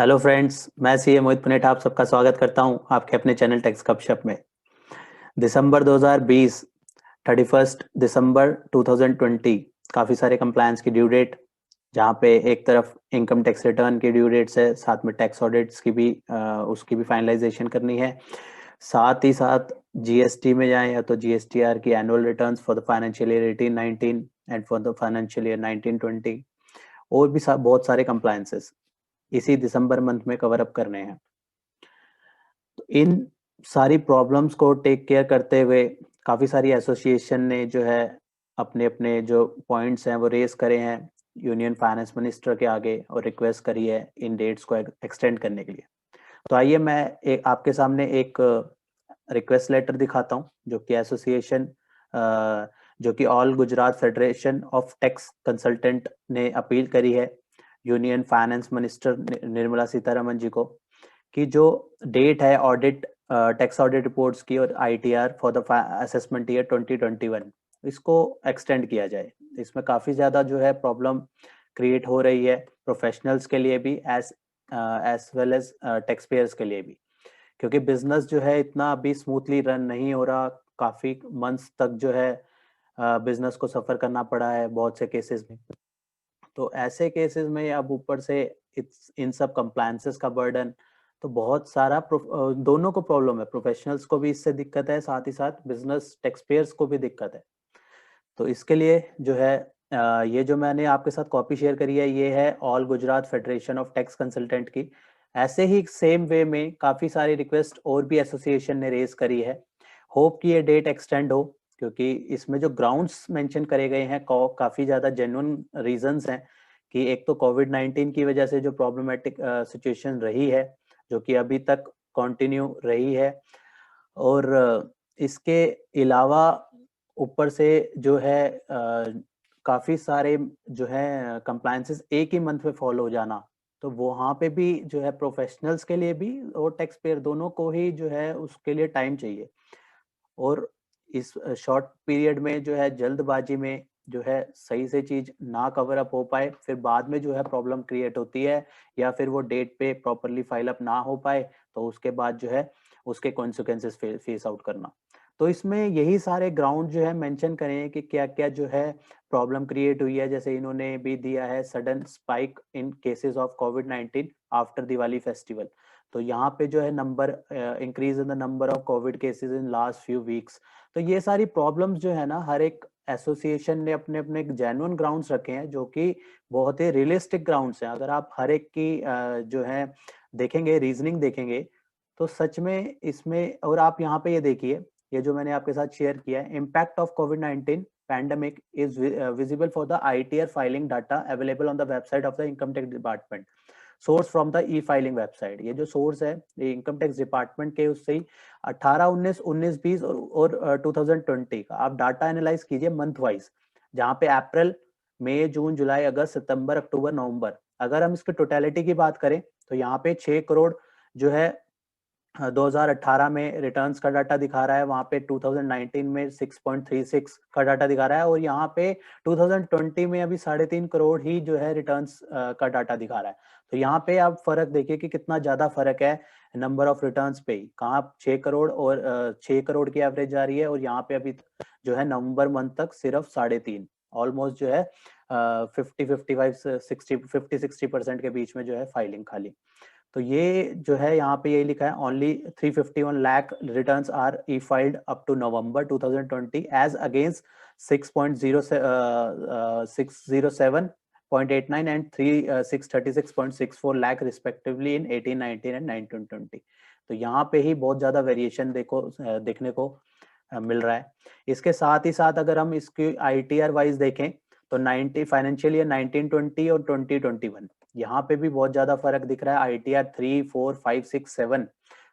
Hello friends, मैं CA मोहित पुनेठा आप सबका स्वागत करता हूं आपके अपने चैनल टेक्स गपशप में। दिसंबर 2020, 31 दिसंबर 2020 काफ़ी सारे कंप्लायंस की ड्यू डेट, जहां पे एक तरफ इनकम टैक्स रिटर्न की ड्यू डेट्स है, साथ में टैक्स ऑडिट्स की भी उसकी भी फाइनलाइजेशन करनी है। साथ ही साथ जीएसटी में जाएं या तो जीएसटीआर की annual returns for the financial year 18-19 and for the financial year 19-20, और भी बहुत सारे कंप्लायंसेस इसी दिसंबर मंथ में कवर अप करने हैं। तो इन सारी प्रॉब्लम्स को टेक केयर करते हुए काफ़ी सारी एसोसिएशन ने जो है अपने अपने जो पॉइंट्स हैं वो रेस करे हैं यूनियन फाइनेंस मिनिस्टर के आगे, और रिक्वेस्ट करी है इन डेट्स को एक्सटेंड करने के लिए। तो आइए मैं आपके सामने एक रिक्वेस्ट लेटर दिखाता हूँ जो कि एसोसिएशन जो कि all Gujarat federation of tax consultant ने अपील करी है union finance minister Nirmala Sitharaman ji को, कि जो डेट है ऑडिट टैक्स ऑडिट रिपोर्ट्स की और ITR for the assessment year 2021, इसको एक्सटेंड किया जाए। इसमें काफ़ी ज़्यादा जो है प्रॉब्लम क्रिएट हो रही है प्रोफेशनल्स के लिए भी as well as taxpayers के लिए भी, क्योंकि बिजनेस जो है इतना अभी स्मूथली रन नहीं हो रहा। काफ़ी मंथ्स तक जो है बिजनेस को सफ़र करना पड़ा है बहुत से केसेस में। तो ऐसे केसेस में अब ऊपर से इन सब कंप्लायंसेस का बर्डन, तो बहुत सारा दोनों को प्रॉब्लम है, प्रोफेशनल्स को भी इससे दिक्कत है, साथ ही साथ बिजनेस टैक्स पेयर्स को भी दिक्कत है। तो इसके लिए जो है ये जो मैंने आपके साथ कॉपी शेयर करी है ये है all Gujarat federation of tax consultant की। ऐसे ही सेम वे में काफ़ी सारी रिक्वेस्ट और भी एसोसिएशन ने रेज करी है। होप कि ये डेट एक्सटेंड हो, क्योंकि इसमें जो ग्राउंड्स मेंशन करे गए हैं काफ़ी ज़्यादा जेन्युइन रीजंस हैं। कि एक तो कोविड-19 की वजह से जो प्रॉब्लमेटिक सिचुएशन रही है, जो कि अभी तक कंटिन्यू रही है, और इसके अलावा ऊपर से जो है काफ़ी सारे जो है कंप्लायंसेस एक ही मंथ में फॉलो हो जाना, तो वहाँ पे भी जो है प्रोफेशनल्स के लिए भी और टैक्स पेयर दोनों को ही जो है उसके लिए टाइम चाहिए। और इस शॉर्ट पीरियड में जो है जल्दबाजी में जो है सही से चीज ना कवर अप हो पाए, फिर बाद में जो है प्रॉब्लम क्रिएट होती है, या फिर वो डेट पे प्रॉपरली फाइल अप ना हो पाए तो उसके बाद जो है उसके कॉन्सिक्वेंसेस फेस आउट करना। तो इसमें यही सारे ग्राउंड जो है मेंशन करें हैं कि क्या क्या जो है प्रॉब्लम क्रिएट हुई है। जैसे इन्होंने भी दिया है sudden spike in cases of covid after Diwali festival. तो यहाँ पे जो है number increase in the number of Covid cases in last few weeks. तो ये सारी प्रॉब्लम्स जो है ना, हर एक एसोसिएशन ने अपने अपने जेन्युइन ग्राउंड्स रखे हैं जो कि बहुत ही रियलिस्टिक ग्राउंड्स हैं। अगर आप हर एक की जो है देखेंगे, रीजनिंग देखेंगे, तो सच में इसमें, और आप यहाँ पे ये देखिए, ये जो मैंने आपके साथ शेयर किया है, impact of covid pandemic is visible for the ITR filing data available on the website of the income tax department. Source from the E filing website. ये जो सोर्स है ये इनकम टैक्स डिपार्टमेंट के उससे ही 18, 19, 19, 20 और 2020 का आप डाटा एनालाइज कीजिए मंथ वाइज, जहाँ पे अप्रैल, मई, जून, जुलाई, अगस्त, सितंबर, अक्टूबर, नवंबर, अगर हम इसकी टोटलिटी की बात करें तो यहाँ पे 6 करोड़ जो है 2018 में रिटर्न्स का डाटा दिखा रहा है, वहां पे 2019 में 6.36 का डाटा दिखा रहा है, और यहाँ पे 2020 में अभी 3.5 करोड़ ही जो है रिटर्न्स का डाटा दिखा रहा है। तो यहाँ पे आप फर्क देखिए कि कितना ज्यादा फर्क है नंबर ऑफ रिटर्न्स पे ही। कहाँ 6 करोड़ और 6 करोड़ की एवरेज जा रही है, और यहाँ पे अभी जो है नवंबर मंथ तक सिर्फ 3.5, ऑलमोस्ट जो है 50-60% के बीच में जो है फाइलिंग खाली। तो ये जो है यहाँ पे यही लिखा है, only 351 lakh returns are e filed up to November 2020 as against 607.89 and 636.64 lakh respectively in 18, 19 and 19, 20। तो यहाँ पे ही बहुत ज्यादा वेरिएशन देखने को मिल रहा है। इसके साथ ही साथ अगर हम इसकी आईटीआर वाइज देखें तो 90 फाइनेंशियल ईयर 1920 और 2021, यहाँ पे भी बहुत ज्यादा फर्क दिख रहा है। आईटीआर 3, 4, 5, 6, 7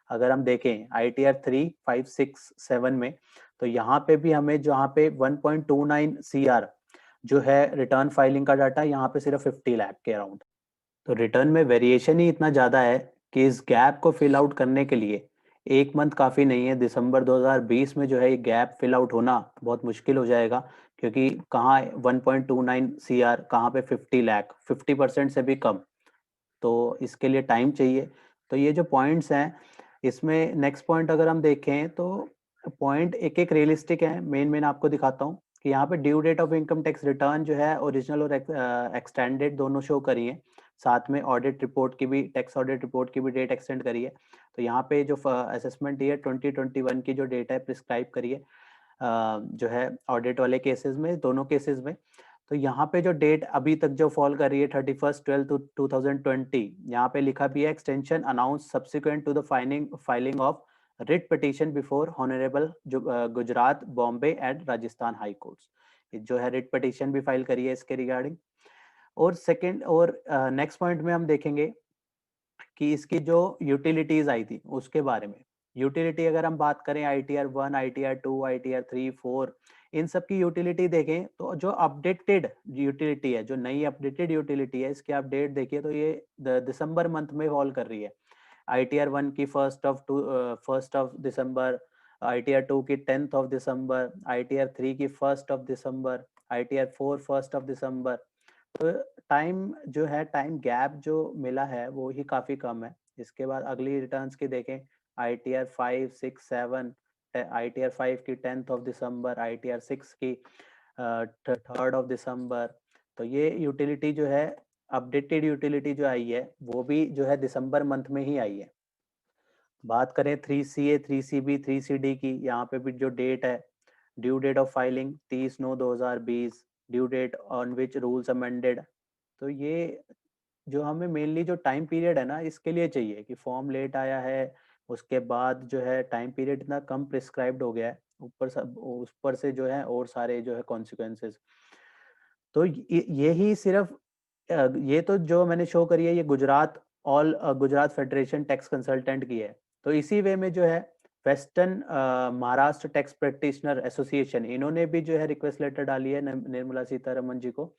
अगर हम देखें आईटीआर 3, 5, 6, 7 में, तो यहाँ पे भी हमें जहाँ पे 1.29 सीआर जो है रिटर्न फाइलिंग का डाटा, यहाँ पे सिर्फ 50 लाख के अराउंड। तो रिटर्न में वेरिएशन ही इतना ज्यादा है कि इस गैप को फिल आउट करने के लिए एक मंथ काफी नहीं है। दिसंबर 2020 में जो है ये गैप फिल आउट होना बहुत मुश्किल हो जाएगा, क्योंकि कहाँ 1.29 सीआर, कहाँ पे 50 लाख, 50% से भी कम। तो इसके लिए टाइम चाहिए। तो ये जो पॉइंट्स हैं, इसमें नेक्स्ट पॉइंट अगर हम देखें तो पॉइंट एक एक रियलिस्टिक है। मेन आपको दिखाता हूँ कि यहाँ पे due date of income tax return जो है ओरिजिनल और एक्सटेंडेड दोनों शो करी है, साथ में ऑडिट रिपोर्ट की भी, टैक्स ऑडिट रिपोर्ट की भी डेट एक्सटेंड करी है। तो यहाँ पे जो असेसमेंट ईयर 2021 की जो डेट है प्रिस्क्राइब करी है जो है ऑडिट वाले केसेस में, दोनों केसेस में। तो यहाँ पे जो डेट अभी तक जो फॉल कर रही है 31/12/2020, यहाँ पे लिखा भी है extension announce subsequent to the filing of writ petition before honourable Gujarat, Bombay and Rajasthan high courts. जो है रिट पिटीशन भी फाइल करी है इसके रिगार्डिंग। और सेकंड और नेक्स्ट पॉइंट में हम देखेंगे कि इसकी जो यूटिलिटीज आई थी उसके बारे में। यूटिलिटी अगर हम बात करें ITR 1, ITR 2, ITR 3, 4, इन सब की यूटिलिटी देखें तो जो अपडेटेड यूटिलिटी है, जो नई अपडेटेड यूटिलिटी है, इसकी अपडेट देखिए तो ये दिसंबर मंथ में फॉल कर रही है। ITR 1 की फर्स्ट ऑफ दिसंबर, ITR 2 की 10th ऑफ दिसंबर, ITR 3 की 1st of December, ITR 4 1st of December. तो टाइम जो है, टाइम गैप जो मिला है वो ही काफी कम है। इसके बाद अगली रिटर्न्स की देखें, ITR 5, 6, 7, ITR 5 की 10th ऑफ दिसंबर, ITR 6 की 3rd ऑफ दिसंबर। तो ये यूटिलिटी जो है, अपडेटेड यूटिलिटी जो आई है वो भी जो है दिसंबर मंथ में ही आई है। बात करें 3CA, 3CB, 3CD की, यहाँ पे भी जो डेट है, due date of filing 30/9/2020, due date on which rules amended. तो ये जो हमें मेनली जो टाइम पीरियड है ना, इसके लिए चाहिए कि फॉर्म लेट आया है, उसके बाद जो है टाइम पीरियड इतना कम प्रिस्क्राइब्ड हो गया है, ऊपर सब उस पर से जो है और सारे जो है कॉन्सिक्वेंसेस। तो यही सिर्फ ये तो जो मैंने शो करी है, ये Gujarat Gujarat federation tax consultant की है। तो इसी वे में जो है western Maharashtra tax practitioner association, इन्होंने भी जो है रिक्वेस्ट लेटर डाली है निर्मला सीतारमन जी को।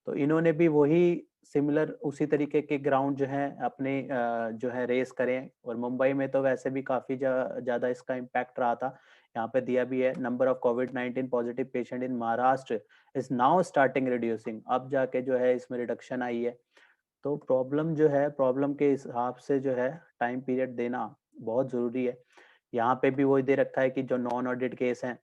तो इन्होंने भी वही सिमिलर उसी तरीके के ग्राउंड जो है अपने जो है रेस करें। और मुंबई में तो वैसे भी काफी ज्यादा इसका इम्पैक्ट रहा था। यहाँ पे दिया भी है, number of COVID-19 positive patient in Maharashtra is now starting reducing. अब जाके जो है इसमें रिडक्शन आई है। तो प्रॉब्लम जो है, प्रॉब्लम के हिसाब से जो है टाइम पीरियड देना बहुत जरूरी है। यहाँ पे भी वही दे रखा है कि जो नॉन ऑडिट केस हैं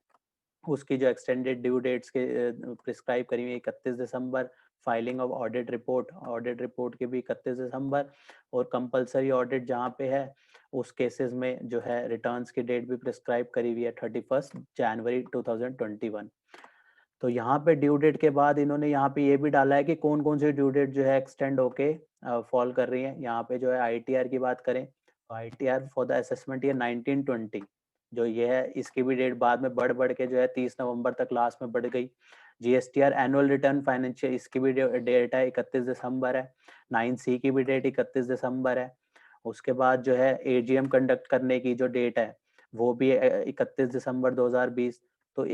उसकी जो एक्सटेंडेड ड्यू डेट्स के प्रिस्क्राइब करी हुई 31 दिसंबर, फाइलिंग ऑफ ऑडिट रिपोर्ट की भी 31 दिसंबर, और कंपलसरी ऑडिट जहाँ पे है उस केसेस में जो है रिटर्न्स की डेट भी प्रिस्क्राइब करी हुई है 31 जनवरी 2021। तो यहाँ पे ड्यू डेट के बाद इन्होंने यहाँ पे ये भी डाला है कि कौन कौन सी ड्यू डेट जो है एक्सटेंड होके फॉल कर रही है। यहाँ पे जो है ITR की बात करें, ITR for the assessment year 1920, जो ये है इसकी भी डेट बाद में बढ़ बढ़ के जो है 30 नवंबर तक लास्ट में बढ़ गई। GSTR एनुअल रिटर्न फाइनेंशियल, इसकी भी डेट है 31 दिसंबर है। 9C की भी डेट 31 दिसंबर है। उसके बाद जो है AGM कंडक्ट करने की जो डेट है वो भी 31 दिसंबर 2020। तो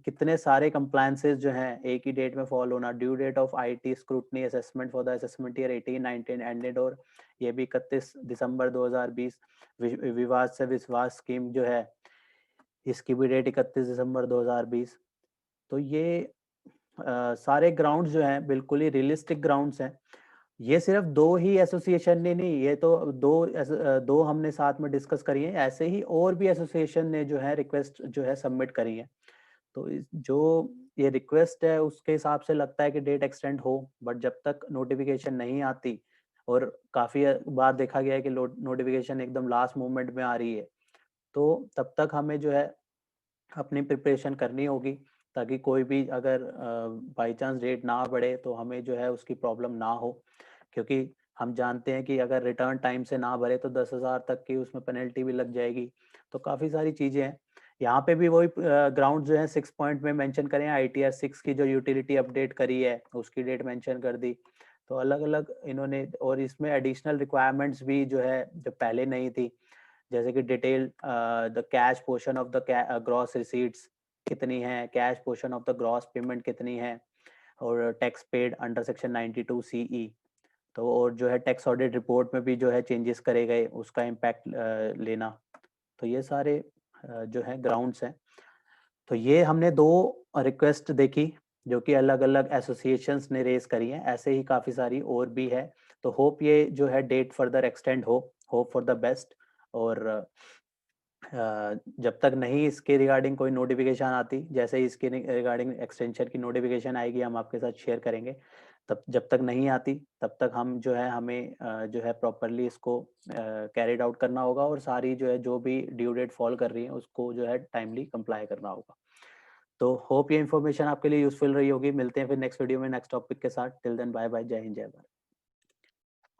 कितने सारे कंप्लायंसेस जो हैं एक ही डेट में फॉलो होना। Due date of IT scrutiny assessment for the assessment year 18-19 ended, और ये भी 31 दिसंबर 2020। विवाद से विश्वास स्कीम जो है इसकी भी डेट 31 दिसंबर 2020। तो ये सारे ग्राउंड्स जो हैं बिल्कुल ही रियलिस्टिक ग्राउंड्स हैं। ये सिर्फ दो ही एसोसिएशन ने नहीं, ये तो दो हमने साथ में डिस्कस करी है, ऐसे ही और भी एसोसिएशन ने जो है रिक्वेस्ट जो है सबमिट करी है। तो जो ये रिक्वेस्ट है उसके हिसाब से लगता है कि डेट एक्सटेंड हो, बट जब तक नोटिफिकेशन नहीं आती, और काफी बार देखा गया है कि नोटिफिकेशन एकदम लास्ट मोमेंट में आ रही है, तो तब तक हमें जो है अपनी प्रिपरेशन करनी होगी, ताकि कोई भी अगर बाई चांस डेट ना बढ़े तो हमें जो है उसकी प्रॉब्लम ना हो। क्योंकि हम जानते हैं कि अगर रिटर्न टाइम से ना भरे तो 10,000 तक की उसमें पेनल्टी भी लग जाएगी। तो काफ़ी सारी चीज़ें हैं। यहाँ पे भी वही ग्राउंड जो है 6 पॉइंट में मेंशन करें, ITR 6 की जो यूटिलिटी अपडेट करी है उसकी डेट मेंशन कर दी। तो अलग अलग इन्होंने, और इसमें एडिशनल रिक्वायरमेंट्स भी जो है जो पहले नहीं थी, जैसे कि detail the cash portion of the gross receipts कितनी है, cash portion of the gross payment कितनी है, और tax paid under section 92CE। तो और जो है टैक्स ऑडिट रिपोर्ट में भी जो है चेंजेस करे गए, उसका इम्पैक्ट लेना। तो ये सारे जो है ग्राउंड्स हैं। तो ये हमने दो रिक्वेस्ट देखी जो कि अलग अलग एसोसिएशंस ने रेज करी हैं, ऐसे ही काफ़ी सारी और भी है। तो होप ये जो है date further extend hope for the best. और जब तक नहीं इसके रिगार्डिंग कोई नोटिफिकेशन आती, जैसे ही इसके रिगार्डिंग एक्सटेंशन की नोटिफिकेशन आएगी हम आपके साथ शेयर करेंगे। तब जब तक नहीं आती तब तक हम जो है हमें जो है प्रॉपरली इसको कैरिड आउट करना होगा, और सारी जो है जो भी ड्यू डेट फॉल कर रही है उसको जो है टाइमली कंप्लाई करना होगा। तो होप ये इन्फॉर्मेशन आपके लिए यूजफुल रही होगी। मिलते हैं फिर नेक्स्ट वीडियो में नेक्स्ट टॉपिक के साथ। टिल देन बाय बाय, जय हिंद जय भारत।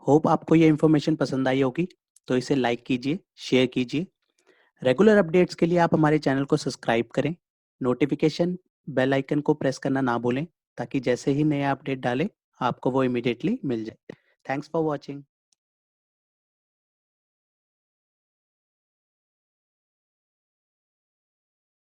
होप आपको ये इन्फॉर्मेशन पसंद आई होगी, तो इसे लाइक कीजिए, शेयर कीजिए। रेगुलर अपडेट्स के लिए आप हमारे चैनल को सब्सक्राइब करें। नोटिफिकेशन बेल आइकन को प्रेस करना ना भूलें, ताकि जैसे ही नया अपडेट डालें आपको वो इमीडिएटली मिल जाए। Thanks for watching.